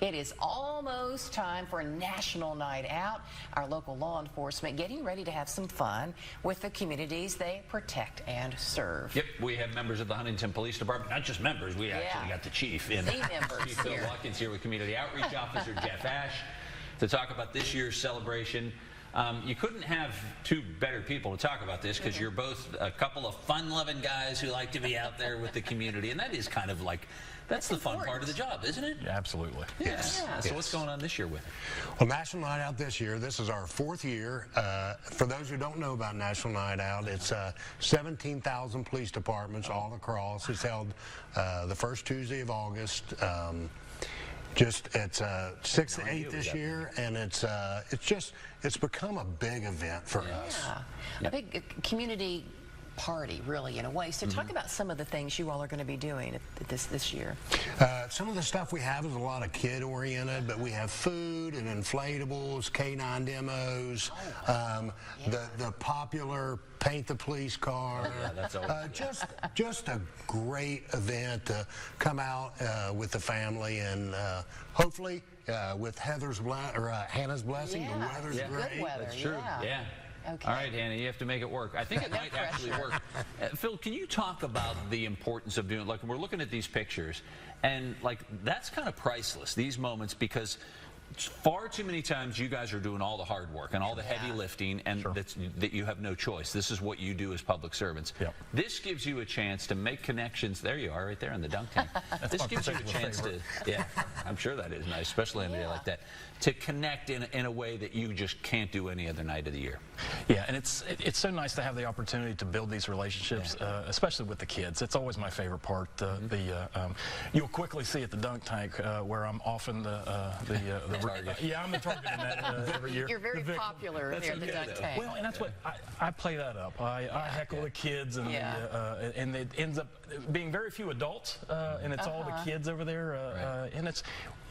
It is almost time for a national night out. Our local law enforcement getting ready to have some fun with the communities they protect and serve. Yep, we have members of the Huntington Police Department, not just members, we actually got the chief in. The members Chief Phil here. Watkins here with Community Outreach Officer Jeff Ash to talk about this year's celebration. You couldn't have two better people to talk about this because you're both a couple of fun-loving guys who like to be out there with the community, and that is kind of like, that's the fun part of the job, isn't it? Yeah, absolutely. Yes. So what's going on this year with it? Well, National Night Out this year, this is our 4th year. For those who don't know about National Night Out, it's 17,000 police departments all across. It's held the first Tuesday of August. It's 6th to 8th this year, and it's become a big event for us. A big community party, really, in a way. So talk about some of the things you all are going to be doing at this year. Some of the stuff we have is a lot of kid-oriented, but we have food and inflatables, K9 demos, the popular paint the police car. That's just a great event to come out with the family, and hopefully with Hannah's blessing, the weather's great. Good weather, That's true. Yeah. Okay. All right, Hannah, you have to make it work. I think it might actually work. Phil, can you talk about the importance of doing, like, we're looking at these pictures, and, like, that's kind of priceless, these moments, because far too many times you guys are doing all the hard work and all the heavy lifting, and that you have no choice. This is what you do as public servants. Yep. This gives you a chance to make connections. There you are, right there in the dunk tank. This gives you a chance to, I'm sure that is nice, especially on a day like that, to connect in a way that you just can't do any other night of the year. Yeah, and it's so nice to have the opportunity to build these relationships, especially with the kids. It's always my favorite part. You'll quickly see at the dunk tank where I'm often the target. Yeah, I'm the target in that every year. You're very popular there at the dunk tank. Well, and that's what I play that up. I heckle the kids, and and it ends up being very few adults, and it's all the kids over there, and it's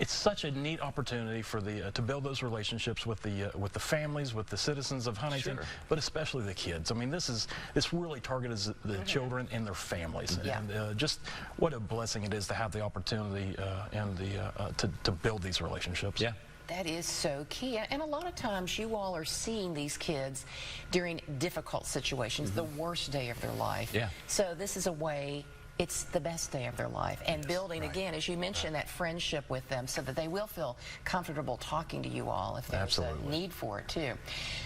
such a neat opportunity for to build those relationships with the families, with the citizens of Huntington, but especially the kids. I mean, this really targets the children and their families, and just what a blessing it is to have the opportunity to build these relationships. Yeah. That is so key. And a lot of times you all are seeing these kids during difficult situations, the worst day of their life. Yeah. So this is a way, it's the best day of their life. And building, again, as you mentioned, that friendship with them so that they will feel comfortable talking to you all if there's a need for it, too.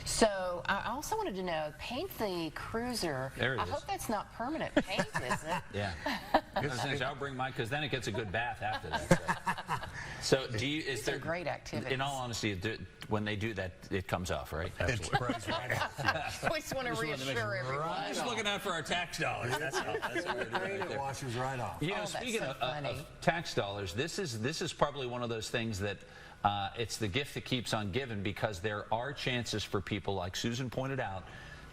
So I also wanted to know, paint the cruiser. There it is. I hope that's not permanent paint, is it? Yeah. I'll bring mine, because then it gets a good bath after that. So It's a great activity. In all honesty, when they do that, it comes off, right? Absolutely. We just want to reassure everyone. Just looking out for our tax dollars. That's all. That's what we're doing right there. It washes right off. You know, speaking of tax dollars, this is probably one of those things that it's the gift that keeps on giving, because there are chances for people, like Susan pointed out,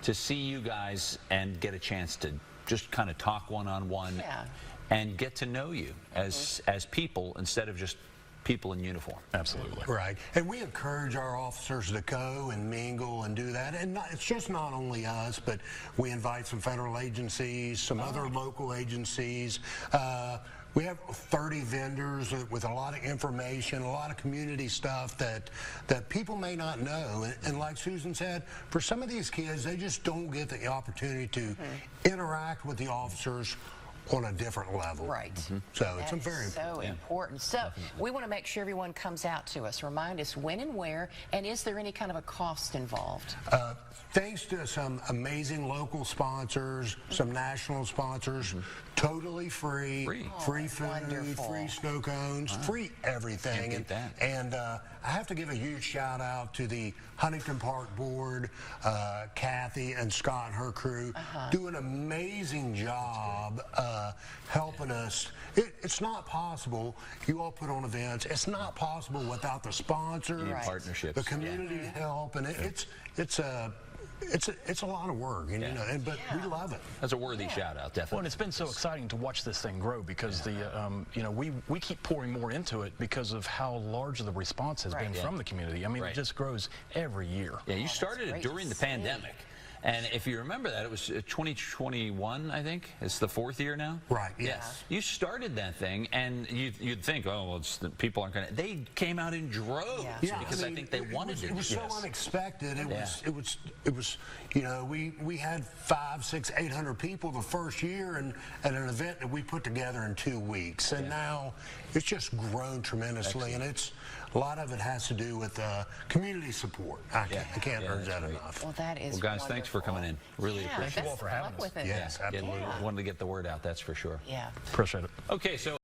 to see you guys and get a chance to just kind of talk one-on-one and get to know you as people instead of just people in uniform. Absolutely. Right. And we encourage our officers to go and mingle and do that. And it's just not only us, but we invite some federal agencies, some other local agencies. We have 30 vendors with a lot of information, a lot of community stuff that people may not know. And like Susan said, for some of these kids, they just don't get the opportunity to interact with the officers on a different level. Right. So it's very important. So we want to make sure everyone comes out to us. Remind us when and where, and is there any kind of a cost involved? Thanks to some amazing local sponsors, some national sponsors, totally free food, free snow cones, free everything. Can't get that. And I have to give a huge shout out to the Huntington Park Board, Kathy and Scott and her crew, do an amazing job helping us. It's not possible. You all put on events. It's not possible without the sponsors, partnerships, the community help, and it's a lot of work, and but we love it. That's a worthy shout out, definitely. Well, and it's been so exciting to watch this thing grow, because we keep pouring more into it because of how large the response has been from the community. I mean, it just grows every year. Yeah, you started it during the pandemic. And if you remember that, it was 2021, I think. It's the 4th year now. Right. Yes. You started that thing, and you'd think, oh, well, people aren't going to. They came out in droves because I think they wanted to. It was so unexpected. It was. You know, we had 500, 600, 800 people the first year, and at an event that we put together in 2 weeks, and now it's just grown tremendously. Excellent. And a lot of it has to do with community support. I can't urge that enough. Well, that is Well, guys, wonderful. thanks for coming in. Really appreciate it. Thank you all for having us. With it. Yes, absolutely. Wanted to get the word out, that's for sure. Yeah. Appreciate it. Okay, so.